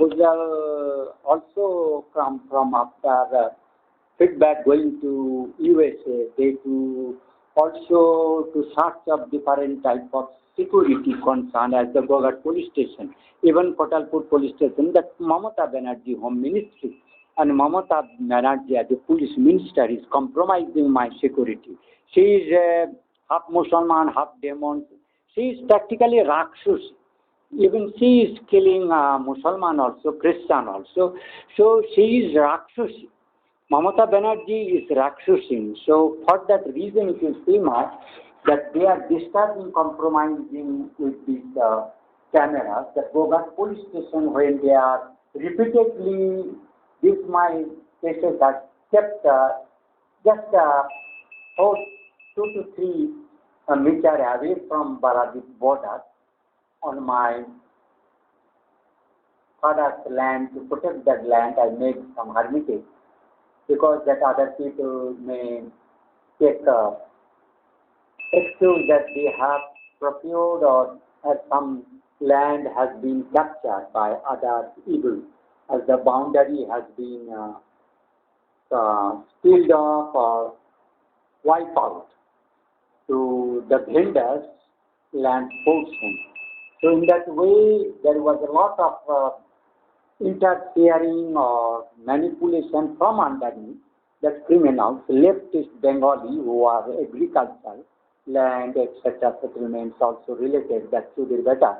proposal also come from after feedback going to USA. They to also to search of different type of security concern as the Gogat police station, even Kotalpur police station, that Mamata Banerjee Home Ministry and Mamata Banerjee as the police minister is compromising my security. She is half Muslim, half demon. She is practically Rakshus. Even she is killing Muslim also, Christian also. So she is Rakshus. Mamata Banerjee is Rakshusin. So for that reason, if you see much, that they are disturbing, compromising with these cameras, that Gogat police station when they are repeatedly, this my cases are kept just 2 to 3 meter away from Baradip border on my father's land. To protect that land, I made some hermitage because that other people may take excuse that they have procured or some land has been captured by other evil, as the boundary has been sealed off or wiped out to the vendors' land portion. So in that way, there was a lot of interfering or manipulation from underneath that criminals, leftist Bengali who are agricultural, land, etc., settlements also related, that should be better.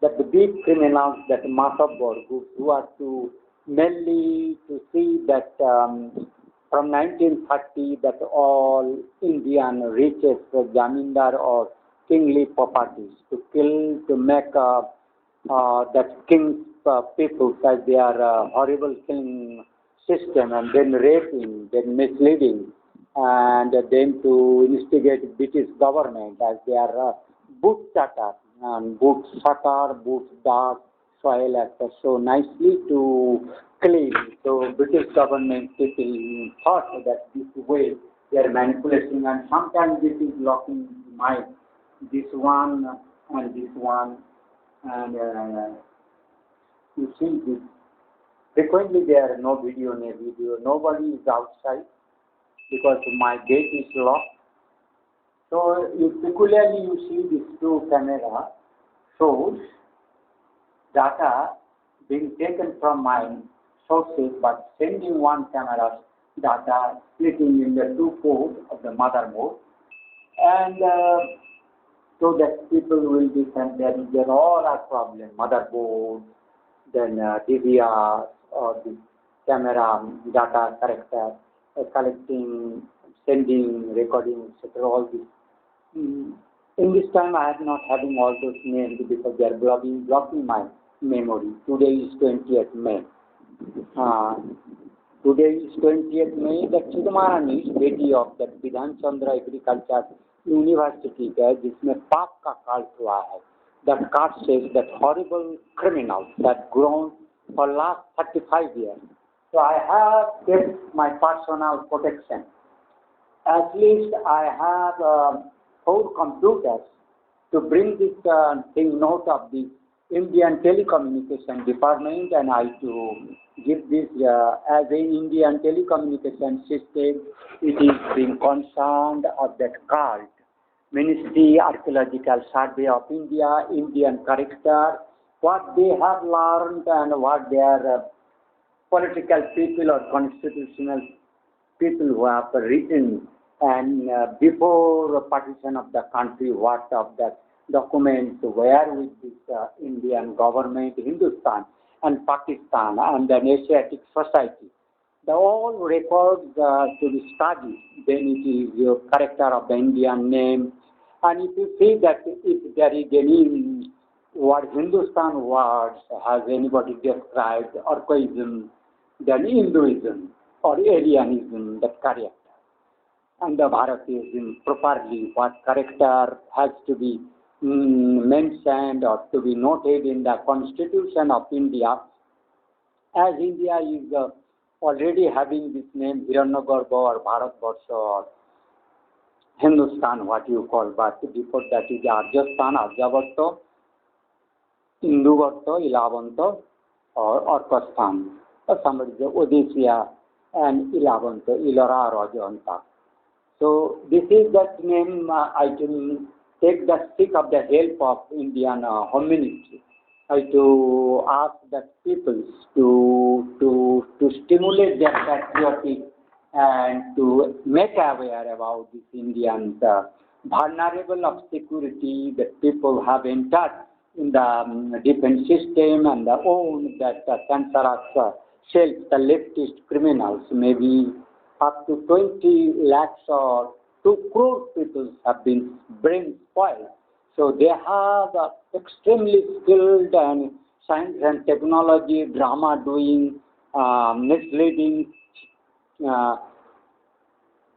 That the big criminals, that Masabor groups, who are to mainly to see that from 1930 that all Indian riches, Jamindar or kingly properties, to kill, to make that king's people as their horrible killing system, and then raping, then misleading, and then to instigate British government as their boot cutter and boot sucker, boot dark, soil actor, so nicely to clean. So British government people thought that this way they are manipulating, and sometimes this is locking my this one and this one, and you see this. Frequently there are no video, nobody is outside because my gate is locked. So peculiarly you see these two camera shows data being taken from my sources, but sending one camera data splitting in the two ports of the motherboard, and so that people will be sent there all are problem, motherboard, then DVR or the camera data character, collecting, sending, recording, etc. All this. In this time I am not having all those names because they are blocking my memory. Today is 20th May. Today is 20th May. That Chidamarani is बेटी of that Vidhan Chandra Agriculture University है जिसमें पाप का काल हुआ है. That card says that horrible criminals that grown for last 35 years. So I have kept my personal protection. At least I have 4 computers to bring this thing note of the Indian Telecommunication Department, and I to give this as an Indian Telecommunication System. It is being concerned of that cult. Ministry, Archaeological Survey of India, Indian character, what they have learned and what their political people or constitutional people who have written, and before partition of the country, what of that documents were with this Indian government, Hindustan and Pakistan and an Asiatic society. The all records to be studied. Then it is your character of the Indian name. And if you see that if there is any word, Hindustan words, has anybody described Orcoism, then Hinduism or Aryanism, that character. And the Bharatism properly, what character has to be mentioned or to be noted in the Constitution of India, as India is already having this name Hiranyagarbha or Bharatvarsha or Hindustan, what you call, but before that is Arjastan, Arjavarta, Induvarta, Ilavanto, or Kostam, or somebody says Odisha and 11th, Ilora Rajanta. So this is that name I can take the stick of the help of Indian Humanity. To ask the people to stimulate their patriotic and to make aware about this Indian vulnerable of security that people have entered in the defense system and the own that cancerous shells, the leftist criminals, maybe up to 20 lakhs or 2 crore people have been brain spoiled. So they have extremely skilled and science and technology, drama doing, misleading,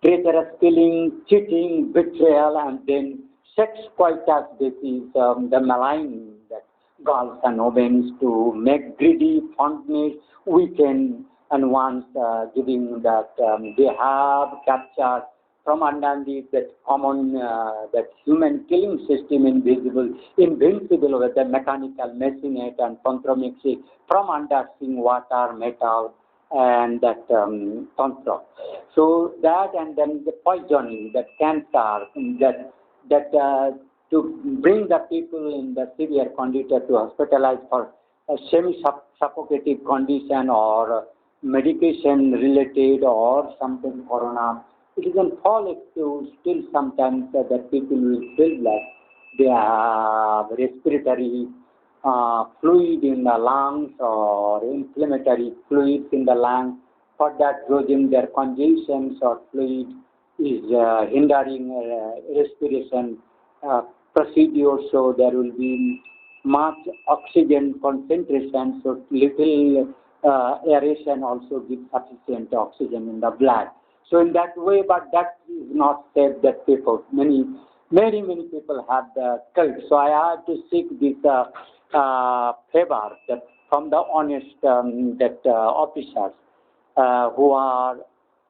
treacherous killing, cheating, betrayal, and then sex coitus. This is the malign that girls and women to make greedy, fondness, weekend, and once giving that they have captured from underneath that common, that human killing system invincible with the mechanical machinate and contromixy from under seeing water, metal, and that tantra. So that and then the poisoning, that cancer, that to bring the people in the severe condition to hospitalize for a semi-suffocative condition or medication related or something corona. It is a fall to still sometimes that people will feel that they have respiratory fluid in the lungs or inflammatory fluids in the lungs. For that reason, their congestions or fluid is hindering respiration procedure. So there will be much oxygen concentration. So little aeration also gives sufficient oxygen in the blood. So in that way, but that is not safe that people, many people have the cult. So I have to seek this favor that from the honest officers who are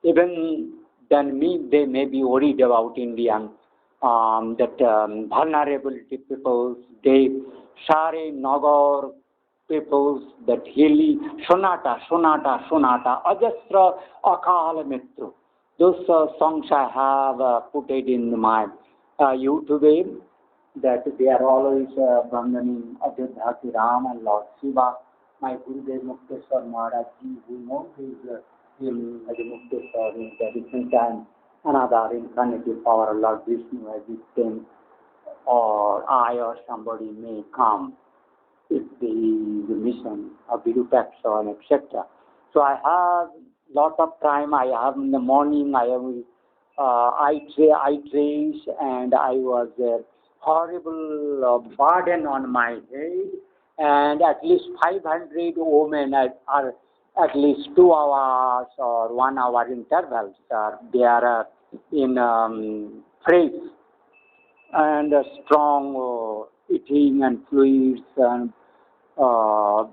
even than me, they may be worried about Indian vulnerability peoples, they Share Nagar peoples, that hilly Sonata, Ajastra Akal Mitru. Those songs I have put it in my YouTube, that they are always abandoning Ajodhya Ki Ram and Lord Shiva. My Gurudev Mukteswar Maharaj Ji, who knows him as a Mukteswar in the recent time, another incarnative power, Lord Vishnu as it came, or I or somebody may come if the mission of Virupaksha, etc. So I have lot of time. I have in the morning. I have eye trace, and I was horrible burden on my head, and at least 500 women are at least 2 hours or 1 hour intervals. They are in phrase and strong eating and fluids and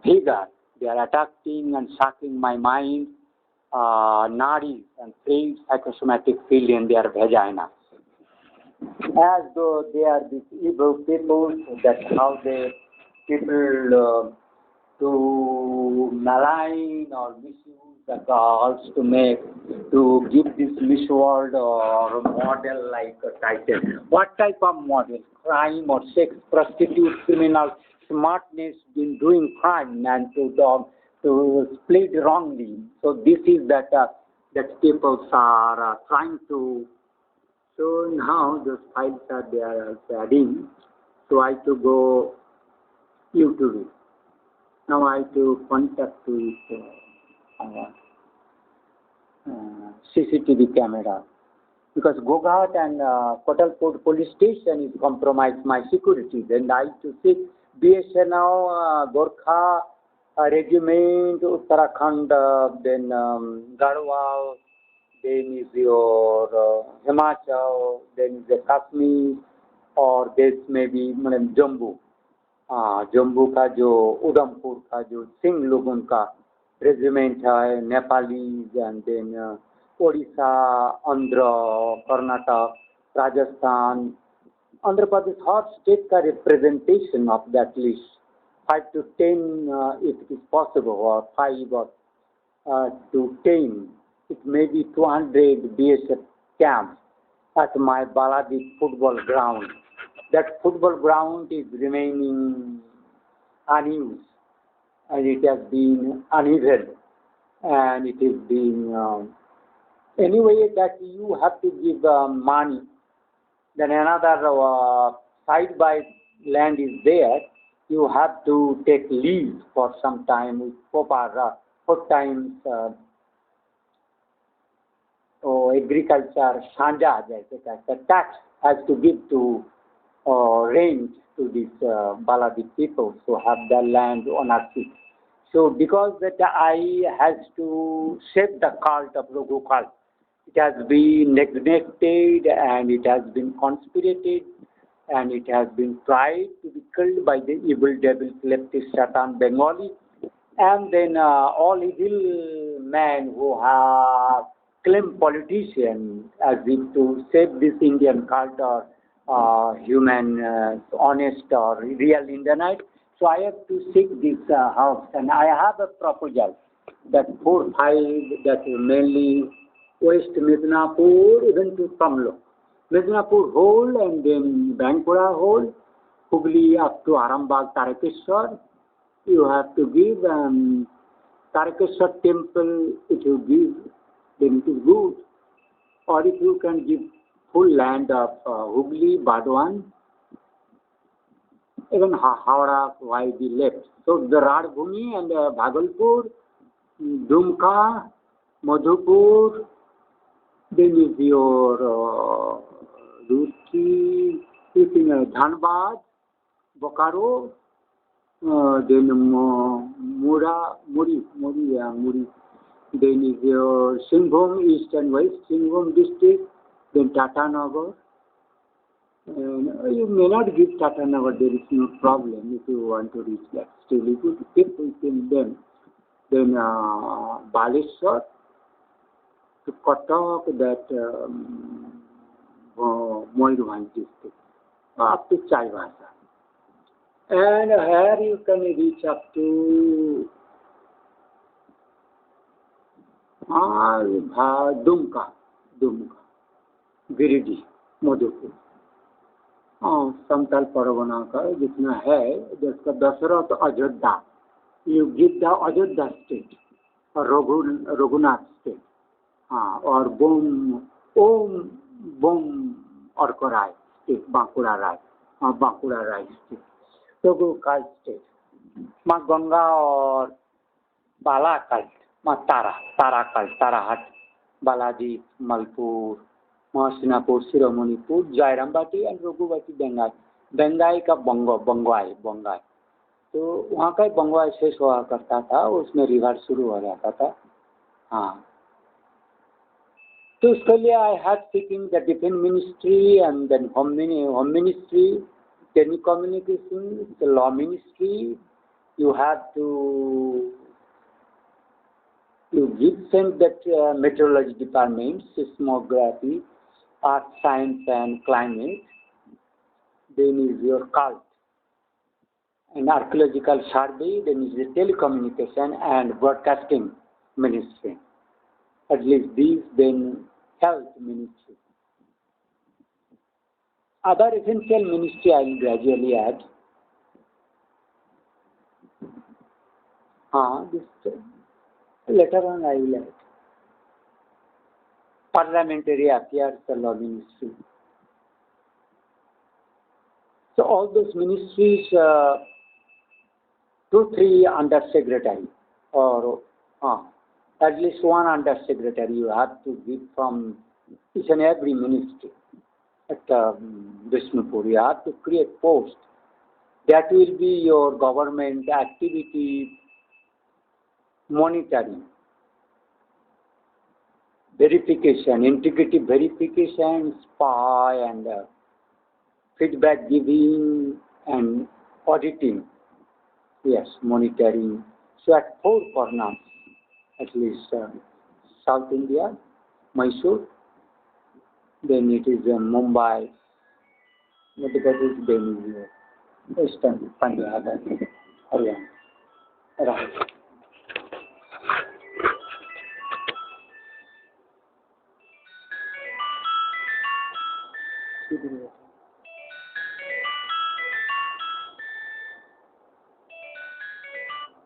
vigor. They are attacking and sucking my mind, nadis and free psychosomatic field in their vagina. As though they are these evil people, that's how they people to malign or misuse the girls to give this Miss World or model like a title. What type of model? Crime or sex, prostitute, criminal, smartness in doing crime and to split wrongly. So this is that people are trying to. So now those files are there adding. So I have to go YouTube. Now I have to contact with CCTV camera, because Gogat and Kotalkot police station is compromised my security. Then I have to see BSNL, Gorkha regiment, Uttarakhand, then Garhwal, then is your Himachal, then is the Kashmir, or this may be Jammu. Jammu का जो उधमपुर का जो सिंह लोगों का regiment है, Nepali and then Odisha, Andhra, Karnataka, Rajasthan, Andhra Pradesh, हर state का representation of that list 5 to 10, if it is possible, or 5 or to 10, it may be 200 BSF camps at my Baladi football ground. That football ground is remaining unused, and it has been uneven, and it has been anyway that you have to give money. Then another side by land is there. You have to take leave for some time with proper 4 times agriculture shanja, the tax has to give to rent to these Baladi people to have the land ownership. So because that I has to save the cult of Raghu cult, it has been neglected and it has been conspirated and it has been tried to be killed by the evil devil leftist Satan Bengali, and then all evil men who have claimed politicians as if to save this Indian cult or human honest or real Indianite. So I have to seek this house, and I have a proposal that 4, 5 that mainly West Midnapur even to Tamlo. Midnapur whole and then Bankura whole, Hubli up to Arambagh Tarakeshwar. You have to give Tarakeshwar temple, if you give, then it is good. Or if you can give full land of Hubli, Badwan, even Howrah, why be left? So the Radbhumi and Bhagalpur, Dumka, Madhupur, then is your Ruchi, Dhanbad, Bokaro, then Muri, then is your Singhbhum, East and West, Singhbhum district, then Tatanagar. You may not give Tatanagar, there is no problem if you want to reach that. Still, if you keep within them, then Baleshwar, to Kotak, that Moirubhanj district, up to Chaivasa. And here you can reach up to Dumka, Giridih, Madhupur. समतल परगना का जितना है जिसका Dasharath Ayodhya, you give the Ayodhya state और Raghunath state, हाँ, और ओम अर्कराय state, Bankura राय, हाँ, बांकुड़ा राय state, रघुकाल state, माँ गंगा और बालाकाल, माँ ताराकाल, ताराहाट, Balaji, मलपुर, Mahasinapuर, Siromonipur, Jairambati and Raghubati Bengal. बंगाई का बंगाई, तो वहाँ का बंगाई शेष हुआ करता था, उसमें रिवर शुरू हो जाता था, हाँ. तो उसके लिए I had seeking the defense ministry and then home ministry, telecommunication, the law ministry. You have to send that meteorology department, seismography, earth science and climate, then is your cult, and archaeological survey, then is the telecommunication and broadcasting ministry. At least these, then health ministry. Other essential ministry I will gradually add. This later on I will add. Parliamentary affairs, the law ministry. So all those ministries, 2, 3 under secretary, or at least 1 under secretary you have to give from each and every ministry. At Bishnupur, you have to create post. That will be your government activity monitoring, verification, integrity verification, spy and feedback giving and auditing. Yes, monitoring. So at 4 corners, at least South India, Mysore, then it is Mumbai, Madhya Pradesh, then is Western Punjab, Haryana right.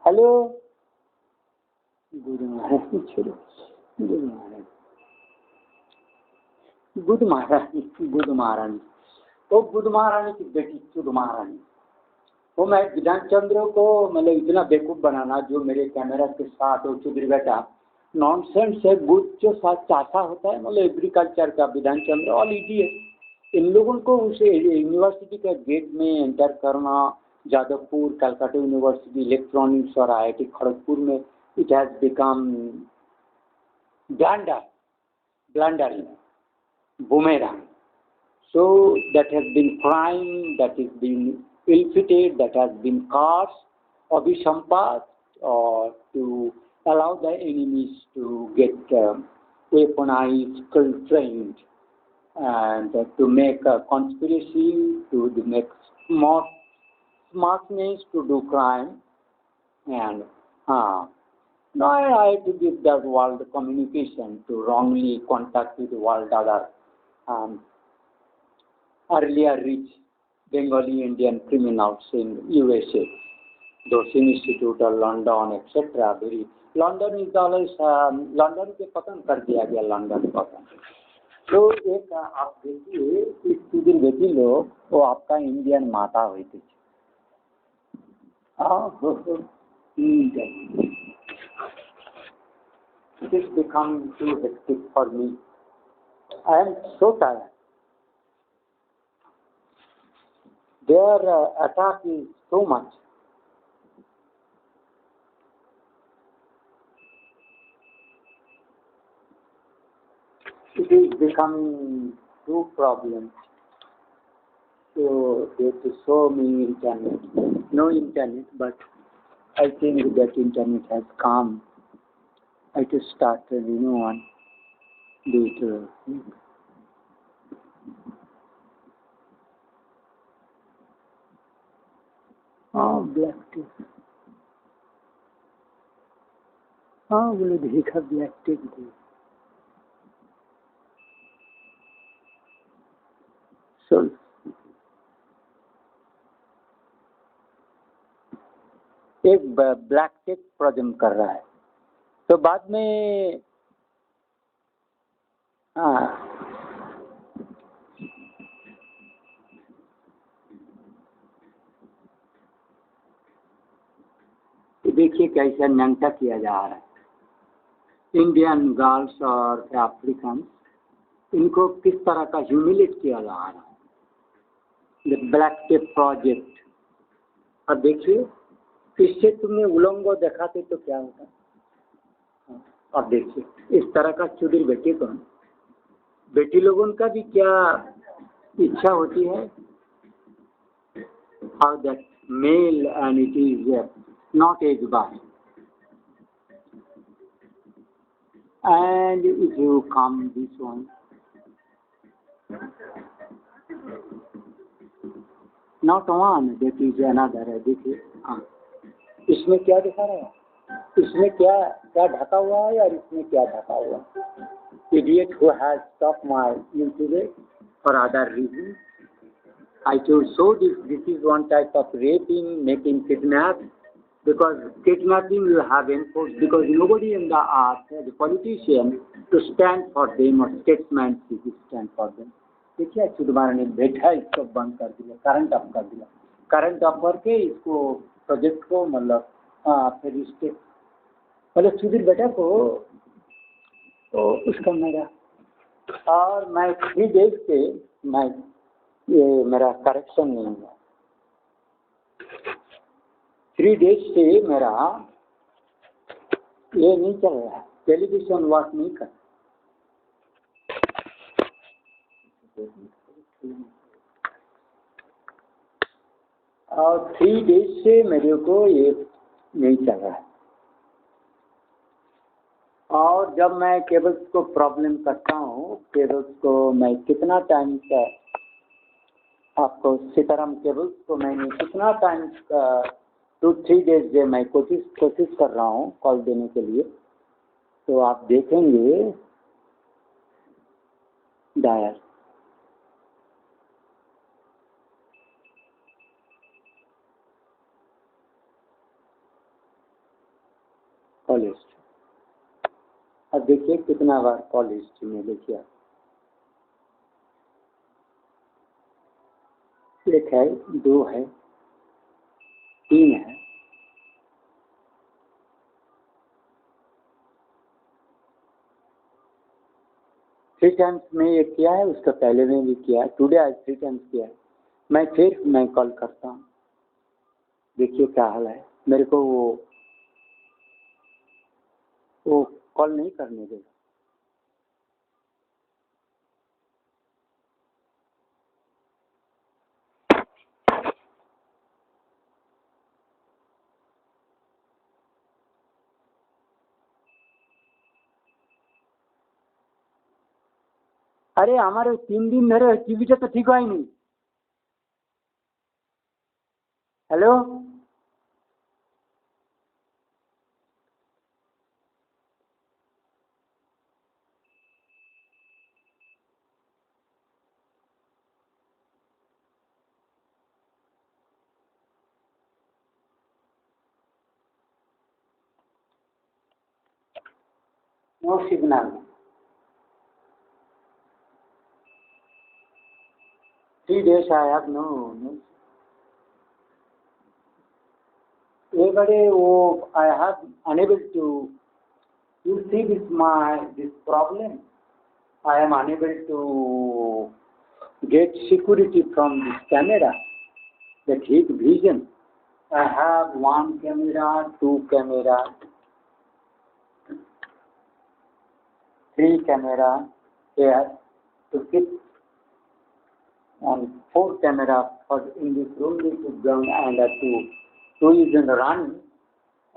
Hello, good महारानी, छोड़ो, good महारानी, good महारानी, good महारानी, वो good महारानी की बेटी चुद महारानी, वो मैं विधान चंद्र को मतलब इतना बेवकूफ़ बनाना जो मेरे कैमरा के साथ वो चुदरी बेटा नॉनसेंस है, गुड जो साथ चाचा होता है मतलब एग्रीकल्चर का विधान चंद्र ऑल इडियट। इन लोगों को उसे यूनिवर्सिटी के गेट में एंटर करना, जादवपुर, कलकत्ता यूनिवर्सिटी, इलेक्ट्रॉनिक्स और IIT खड़गपुर में it has become blundering boomerang. So that has been crime, that has been ill-fated, that has been cursed, abhisampat, or to allow the enemies to get weaponized, skill-trained, and to make a conspiracy, to make smartness to do crime, and now I have to give the world communication to wrongly contact with the world other earlier rich Bengali Indian criminals in USA, those institute of London, etc. London is always London के पतन कर दिया गया, London पतन। तो एक आप देखिए इस दिन बेटी लोग वो आपका इंडियन माता हुई थी। It is becoming too hectic for me. I am so tired. Their attack is so much. It is becoming too problem. So they have to show me internet. No internet, but I think that internet has come. I just started, on later. Black tape, बोले देखा black tape दे। सुन, एक black tape project कर रहा है, तो बाद में देखिए कैसा नंटा किया जा रहा है। इंडियन गर्ल्स और अफ्रीकन इनको किस तरह का ह्यूमिलेट किया जा रहा है, ब्लैक टेप प्रोजेक्ट। अब देखिए इससे तुमने उलंगो दिखाते तो क्या होगा। अब देखिए इस तरह का चुदिर बेटी को बेटी लोगों का भी क्या इच्छा होती है, how that male and it is not age barred. And if you come this one, not one, that is another है। देखिए इसमें क्या दिखा रहा है, इसमें क्या क्या ढका हुआ है और इसमें क्या ढका हुआ है। Idiot who has stopped my YouTube for other reasons. I should show this. This is one type of raping, making kidnap. Because kidnapping you have enforced, because nobody in the earth, the politician, to stand for them or statesmen to stand for them. देखिए चुदमारा ने बैठा इसको बंद कर दिया, current of कर दिया, current of करके इसको प्रोजेक्ट को मतलब फिर इसके मतलब चुदिर बेटा को तो उसका मेरा और मैं 3 days से मैं ये मेरा करेक्शन नहीं हुआ। 3 days से मेरा ये नहीं चल रहा है, टेलीविजन वर्क नहीं कर। और 3 days से मेरे को ये नहीं चल रहा है। और जब मैं केबल्स को प्रॉब्लम करता हूँ, केबल्स को मैं कितना टाइम का आपको सीताराम केबल्स को मैंने कितना टाइम का 2-3 days से मैं कोशिश कर रहा हूँ कॉल देने के लिए, तो आप देखेंगे डायर कॉल हिस्ट्री। अब देखिए कितना बार कॉल हिस्ट्री में देखिए, एक है, 2 है, 3 है, 3 टाइम्स में ये किया है, उसका पहले में भी किया है, टुडे आज 3 टाइम्स किया है। मैं कॉल करता हूँ, देखिए क्या हाल है। मेरे को वो कॉल नहीं करने देगा। अरे हमारे 3 दिन धरे टीवी तो ठीक হয়নি। Hello, no signal, 3 days I have no. Everybody, I have unable to. You see this problem. I am unable to get security from this camera. That heat vision. I have 1 camera, 2 camera, 3 camera here to keep, and 4 camera for in this room to ground, and 2 is in run,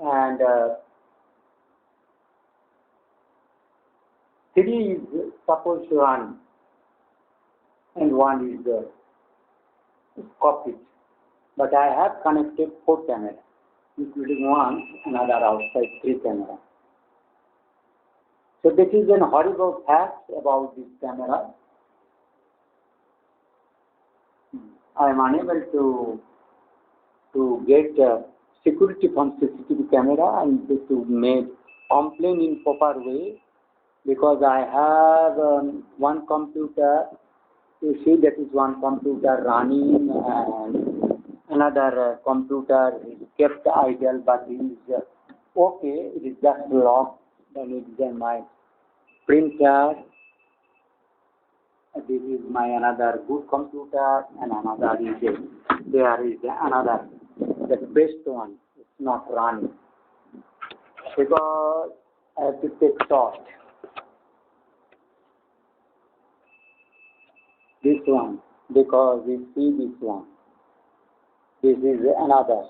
and 3 is supposed to run, and 1 is copied. But I have connected 4 cameras, including 1, another outside 3 cameras. So this is an horrible fact about this camera. I am unable to get security from CCTV camera and to make complaint in proper way, because I have 1 computer. You see, that is 1 computer running, and another computer is kept idle, but it is okay. It is just locked. Then it is my printer. This is my another good computer, and another is there is another, the best one. It's not running because I have to take shot. This one, because we see this one. This is another.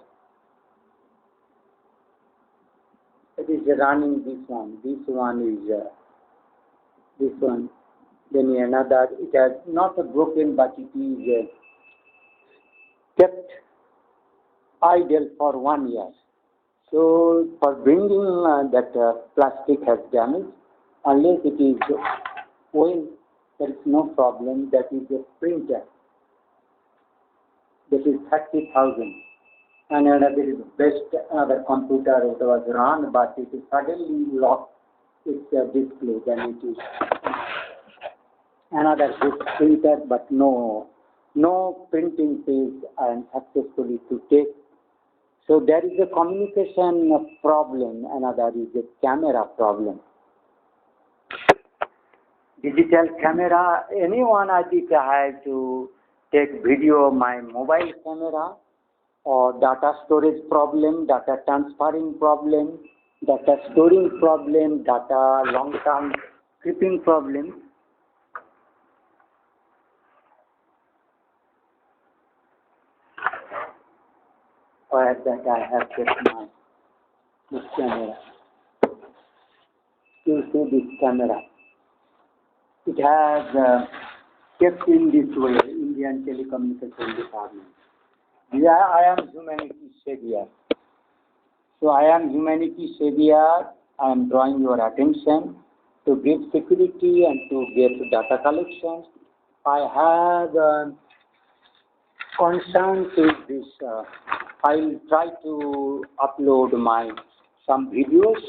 It is running this one. This one is this one. Then another. It has not broken, but it is kept idle for 1 year. So for bringing that plastic has damaged, unless it is oil, there is no problem. That is a printer. That is 30,000. And another is best, another computer. It was run, but it is suddenly lost its display. Then it is another good printer, but no printing page I am successfully to take. So there is a communication problem. Another is a camera problem. Digital camera, anyone I think I have to take video of my mobile camera, or data storage problem, data transferring problem, data storing problem, data long-term keeping problem. Or that I have kept this camera. You see this camera. It has kept in this way, Indian Telecommunication Department. Yeah, I am Humanity here. So I am humanity savior. I am drawing your attention to give security and to get data collections. I have concern with this. I'll try to upload my some videos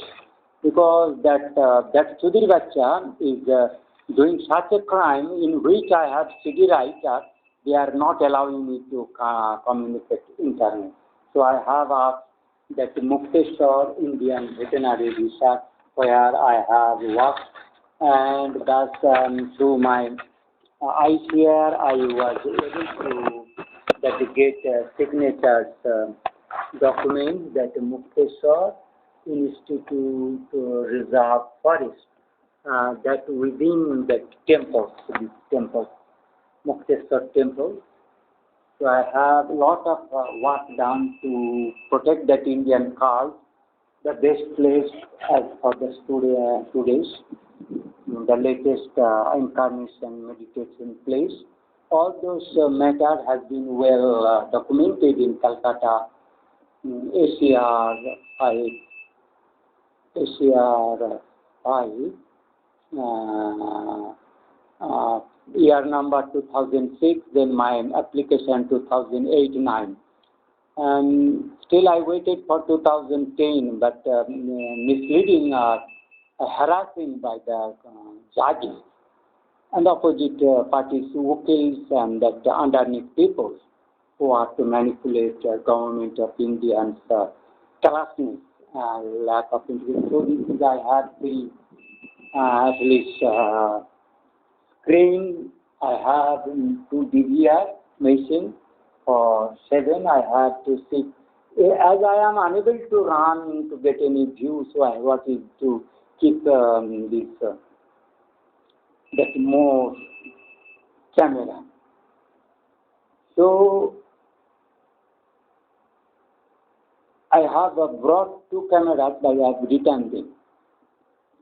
because that Sudhir Bacha is doing such a crime in which I have CD writer. They are not allowing me to communicate internet. So I have asked that Mukteshwar Indian Veterinary Research where I have worked, and thus through my ICR I was able to that get signatures document that Mukteshwar Institute Reserve Forest that within the temple, this temple, Mukteshwar temple. So I have a lot of work done to protect that Indian cow, the best place as for the today's, the latest incarnation meditation place. All those matters have been well documented in Calcutta, ACR 5, year number 2006, then my application 2008-9. Still I waited for 2010, but misleading or harassing by the judges and opposite parties, vehicles and that underneath people who are to manipulate government of Indians, corruptness, lack of integrity. So this is I had three, at least screen. I have 2 DVR machine for 7. I have to see. As I am unable to run to get any view, so I want to keep this that more camera. So I have brought 2 cameras, but I have returned them.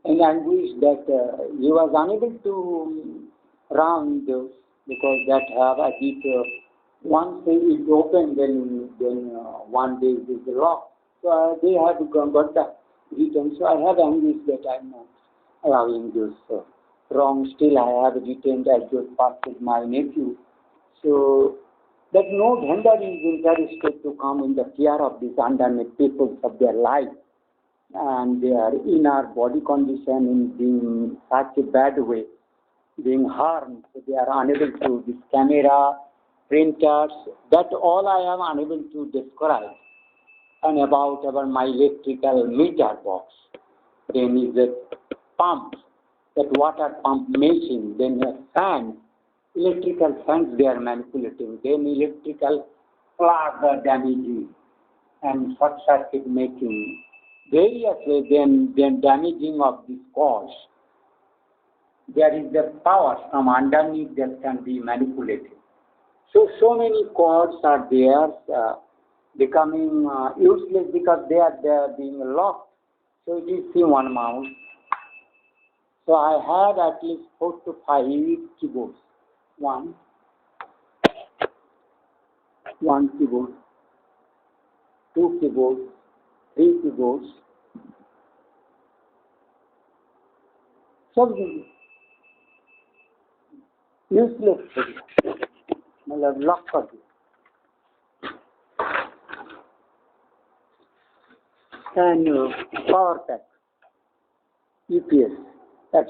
And I wish that he was unable to run those because that have a bit once it is open, then one day it is locked. So they have got the return. So I have anguish that I am not allowing this wrong. Still I have retained as just passed with my nephew. So that no vendor is interested to come in the care of these underneath people of their life and their inner body condition in being such a bad way, being harmed. So they are unable to, this camera, printers, that all I am unable to describe. And about my electrical meter box. Then is a pump, that water pump machine, then a fan, electrical fans they are manipulating, then electrical plug damaging and short circuit making, various ways, then damaging of this cause. There is the power from underneath that can be manipulated. So many cords are there becoming useless because they are being locked. So it is one mouse. So I had at least 4 to 5 keyboards. One keyboard, 2 keyboards, 3 keyboards. So useless. मतलब lock कर दिया and power pack, UPS. That's